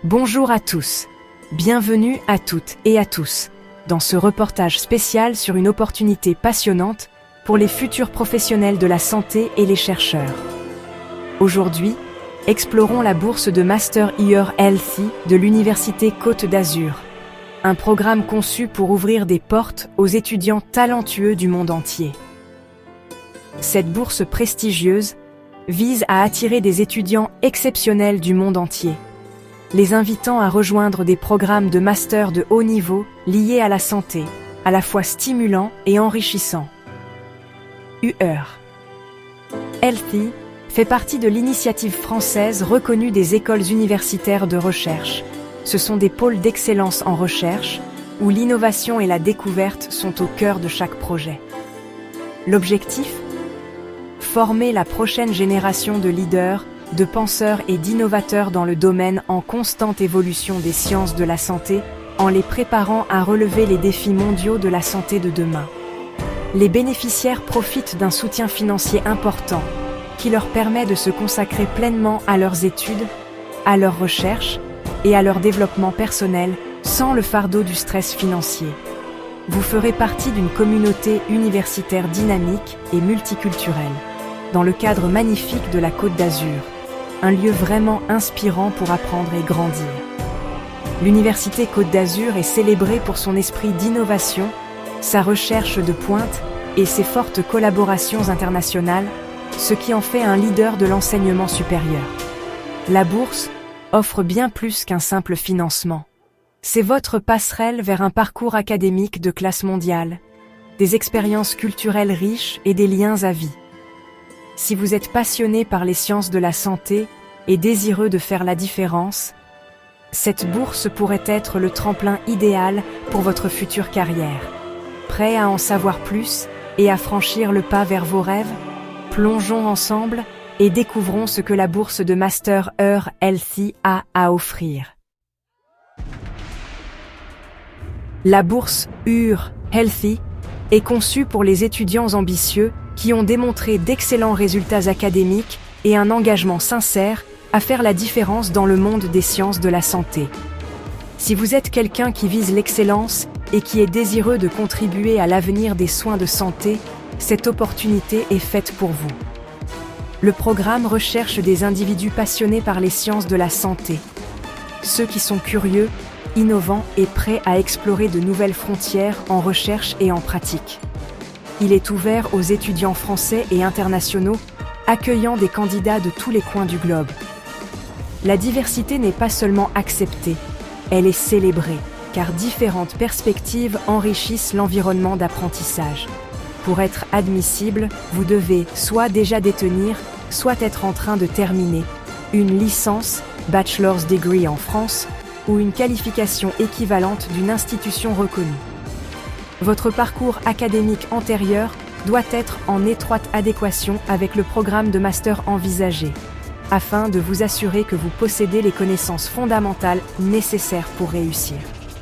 Bonjour à tous. Bienvenue à toutes et à tous dans ce reportage spécial sur une opportunité passionnante pour les futurs professionnels de la santé et les chercheurs. Aujourd'hui, explorons la bourse de Master Year Healthy de l'Université Côte d'Azur, un programme conçu pour ouvrir des portes aux étudiants talentueux du monde entier. Cette bourse prestigieuse vise à attirer des étudiants exceptionnels du monde entier, les invitant à rejoindre des programmes de master de haut niveau liés à la santé, à la fois stimulants et enrichissants. UR Healthy fait partie de l'initiative française reconnue des écoles universitaires de recherche. Ce sont des pôles d'excellence en recherche, où l'innovation et la découverte sont au cœur de chaque projet. L'objectif ? Former la prochaine génération de leaders, de penseurs et d'innovateurs dans le domaine en constante évolution des sciences de la santé, en les préparant à relever les défis mondiaux de la santé de demain. Les bénéficiaires profitent d'un soutien financier important, qui leur permet de se consacrer pleinement à leurs études, à leurs recherches et à leur développement personnel, sans le fardeau du stress financier. Vous ferez partie d'une communauté universitaire dynamique et multiculturelle, dans le cadre magnifique de la Côte d'Azur, un lieu vraiment inspirant pour apprendre et grandir. L'Université Côte d'Azur est célébrée pour son esprit d'innovation, sa recherche de pointe et ses fortes collaborations internationales, ce qui en fait un leader de l'enseignement supérieur. La bourse offre bien plus qu'un simple financement. C'est votre passerelle vers un parcours académique de classe mondiale, des expériences culturelles riches et des liens à vie. Si vous êtes passionné par les sciences de la santé et désireux de faire la différence, cette bourse pourrait être le tremplin idéal pour votre future carrière. Prêt à en savoir plus et à franchir le pas vers vos rêves ? Plongeons ensemble et découvrons ce que la bourse de Master Year Healthy a à offrir. La bourse Year Healthy est conçue pour les étudiants ambitieux qui ont démontré d'excellents résultats académiques et un engagement sincère à faire la différence dans le monde des sciences de la santé. Si vous êtes quelqu'un qui vise l'excellence et qui est désireux de contribuer à l'avenir des soins de santé, cette opportunité est faite pour vous. Le programme recherche des individus passionnés par les sciences de la santé, ceux qui sont curieux, innovants et prêts à explorer de nouvelles frontières en recherche et en pratique. Il est ouvert aux étudiants français et internationaux, accueillant des candidats de tous les coins du globe. La diversité n'est pas seulement acceptée, elle est célébrée, car différentes perspectives enrichissent l'environnement d'apprentissage. Pour être admissible, vous devez soit déjà détenir, soit être en train de terminer une licence, bachelor's degree en France, ou une qualification équivalente d'une institution reconnue. Votre parcours académique antérieur doit être en étroite adéquation avec le programme de master envisagé, afin de vous assurer que vous possédez les connaissances fondamentales nécessaires pour réussir.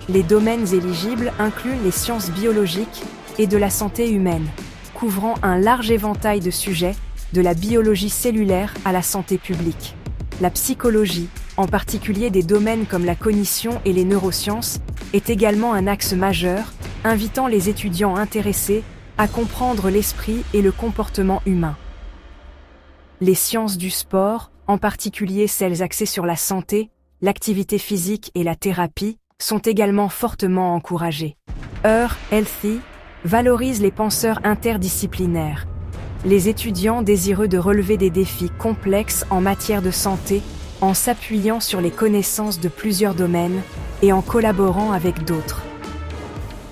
Les domaines éligibles incluent les sciences biologiques et de la santé humaine, couvrant un large éventail de sujets, de la biologie cellulaire à la santé publique. La psychologie, en particulier des domaines comme la cognition et les neurosciences, est également un axe majeur, invitant les étudiants intéressés à comprendre l'esprit et le comportement humain. Les sciences du sport, en particulier celles axées sur la santé, l'activité physique et la thérapie, sont également fortement encouragées. Year Healthy valorise les penseurs interdisciplinaires, les étudiants désireux de relever des défis complexes en matière de santé en s'appuyant sur les connaissances de plusieurs domaines et en collaborant avec d'autres.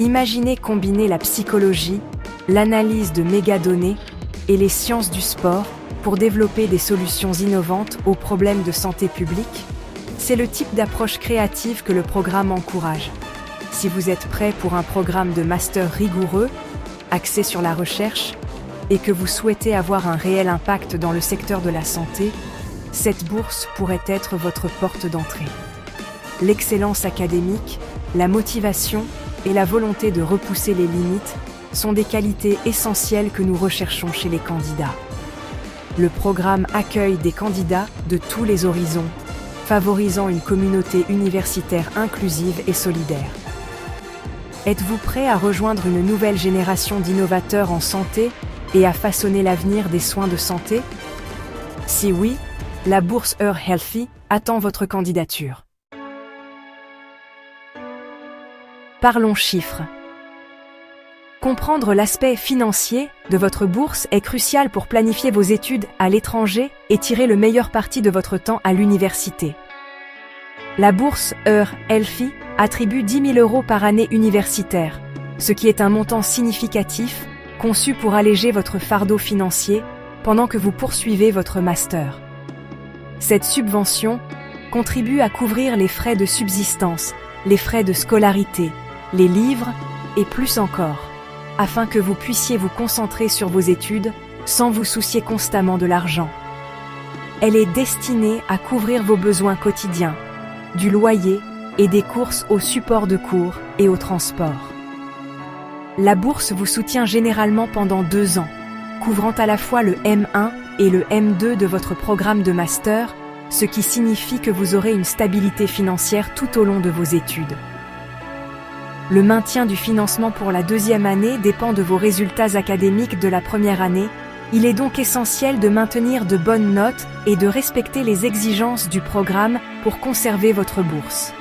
Imaginez combiner la psychologie, l'analyse de mégadonnées et les sciences du sport pour développer des solutions innovantes aux problèmes de santé publique. C'est le type d'approche créative que le programme encourage. Si vous êtes prêt pour un programme de master rigoureux, axé sur la recherche, et que vous souhaitez avoir un réel impact dans le secteur de la santé, cette bourse pourrait être votre porte d'entrée. L'excellence académique, la motivation et la volonté de repousser les limites sont des qualités essentielles que nous recherchons chez les candidats. Le programme accueille des candidats de tous les horizons, favorisant une communauté universitaire inclusive et solidaire. Êtes-vous prêt à rejoindre une nouvelle génération d'innovateurs en santé et à façonner l'avenir des soins de santé? Si oui, la bourse Earth Healthy attend votre candidature. Parlons chiffres. Comprendre l'aspect financier de votre bourse est crucial pour planifier vos études à l'étranger et tirer le meilleur parti de votre temps à l'université. La bourse Earth Healthy attribue 10 000 € par année universitaire, ce qui est un montant significatif, conçu pour alléger votre fardeau financier pendant que vous poursuivez votre master. Cette subvention contribue à couvrir les frais de subsistance, les frais de scolarité, les livres et plus encore, afin que vous puissiez vous concentrer sur vos études sans vous soucier constamment de l'argent. Elle est destinée à couvrir vos besoins quotidiens, du loyer et des courses au support de cours et au transport. La bourse vous soutient généralement pendant 2 ans, couvrant à la fois le M1 et le M2 de votre programme de master, ce qui signifie que vous aurez une stabilité financière tout au long de vos études. Le maintien du financement pour la 2e année dépend de vos résultats académiques de la première année. Il est donc essentiel de maintenir de bonnes notes et de respecter les exigences du programme pour conserver votre bourse.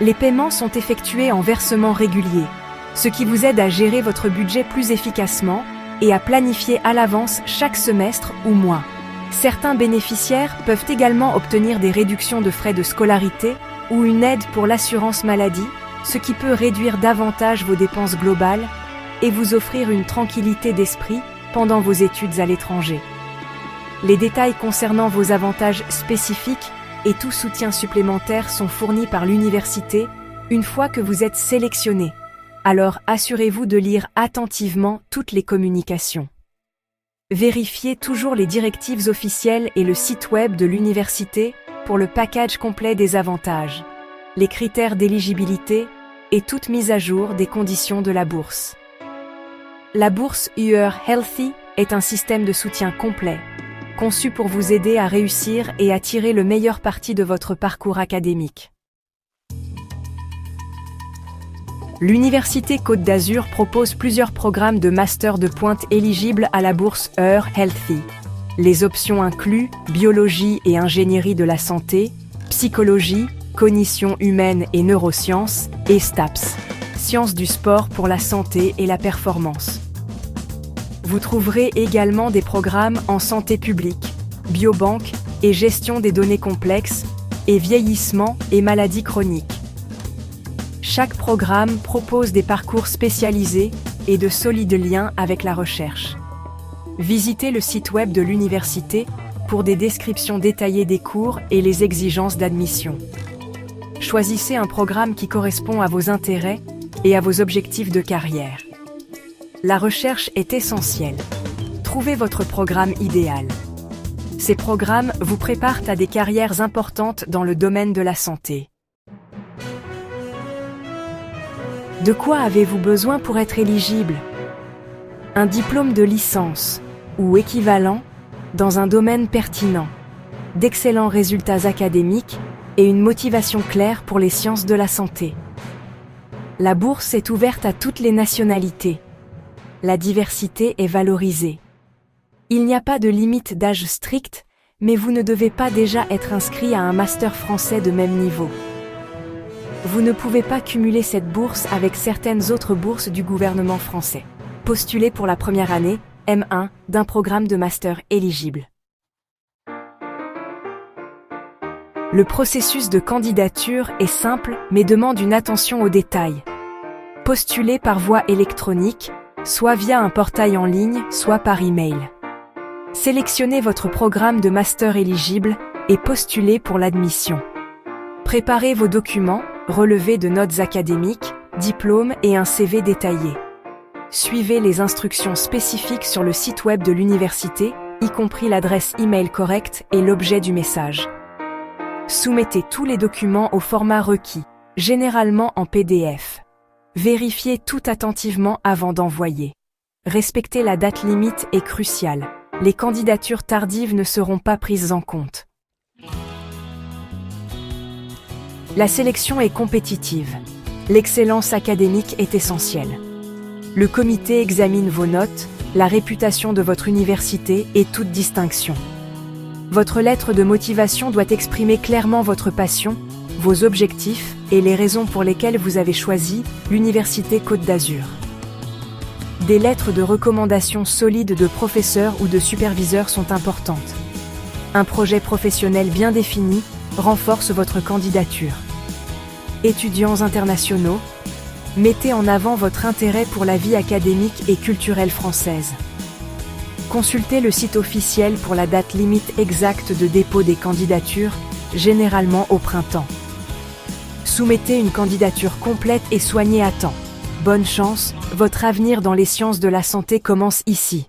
Les paiements sont effectués en versements réguliers, ce qui vous aide à gérer votre budget plus efficacement et à planifier à l'avance chaque semestre ou mois. Certains bénéficiaires peuvent également obtenir des réductions de frais de scolarité ou une aide pour l'assurance maladie, ce qui peut réduire davantage vos dépenses globales et vous offrir une tranquillité d'esprit pendant vos études à l'étranger. Les détails concernant vos avantages spécifiques et tout soutien supplémentaire sont fournis par l'université une fois que vous êtes sélectionné. Alors assurez-vous de lire attentivement toutes les communications. Vérifiez toujours les directives officielles et le site web de l'université pour le package complet des avantages, les critères d'éligibilité et toute mise à jour des conditions de la bourse. La bourse Earth Healthy est un système de soutien complet, conçu pour vous aider à réussir et à tirer le meilleur parti de votre parcours académique. L'Université Côte d'Azur propose plusieurs programmes de master de pointe éligibles à la bourse Earth Healthy. Les options incluent biologie et ingénierie de la santé, psychologie, cognition humaine et neurosciences, et STAPS, sciences du sport pour la santé et la performance. Vous trouverez également des programmes en santé publique, biobanque et gestion des données complexes, et vieillissement et maladies chroniques. Chaque programme propose des parcours spécialisés et de solides liens avec la recherche. Visitez le site web de l'université pour des descriptions détaillées des cours et les exigences d'admission. Choisissez un programme qui correspond à vos intérêts et à vos objectifs de carrière. La recherche est essentielle. Trouvez votre programme idéal. Ces programmes vous préparent à des carrières importantes dans le domaine de la santé. De quoi avez-vous besoin pour être éligible? Un diplôme de licence ou équivalent dans un domaine pertinent, d'excellents résultats académiques et une motivation claire pour les sciences de la santé. La bourse est ouverte à toutes les nationalités. La diversité est valorisée. Il n'y a pas de limite d'âge stricte, mais vous ne devez pas déjà être inscrit à un master français de même niveau. Vous ne pouvez pas cumuler cette bourse avec certaines autres bourses du gouvernement français. Postulez pour la première année, M1, d'un programme de master éligible. Le processus de candidature est simple mais demande une attention aux détails. Postulez par voie électronique, soit via un portail en ligne, soit par email. Sélectionnez votre programme de master éligible et postulez pour l'admission. Préparez vos documents, relevés de notes académiques, diplômes et un CV détaillé. Suivez les instructions spécifiques sur le site web de l'université, y compris l'adresse email correcte et l'objet du message. Soumettez tous les documents au format requis, généralement en PDF. Vérifiez tout attentivement avant d'envoyer. Respecter la date limite est crucial. Les candidatures tardives ne seront pas prises en compte. La sélection est compétitive. L'excellence académique est essentielle. Le comité examine vos notes, la réputation de votre université et toute distinction. Votre lettre de motivation doit exprimer clairement votre passion, vos objectifs et les raisons pour lesquelles vous avez choisi l'Université Côte d'Azur. Des lettres de recommandation solides de professeurs ou de superviseurs sont importantes. Un projet professionnel bien défini renforce votre candidature. Étudiants internationaux, mettez en avant votre intérêt pour la vie académique et culturelle française. Consultez le site officiel pour la date limite exacte de dépôt des candidatures, généralement au printemps. Soumettez une candidature complète et soignée à temps. Bonne chance, votre avenir dans les sciences de la santé commence ici.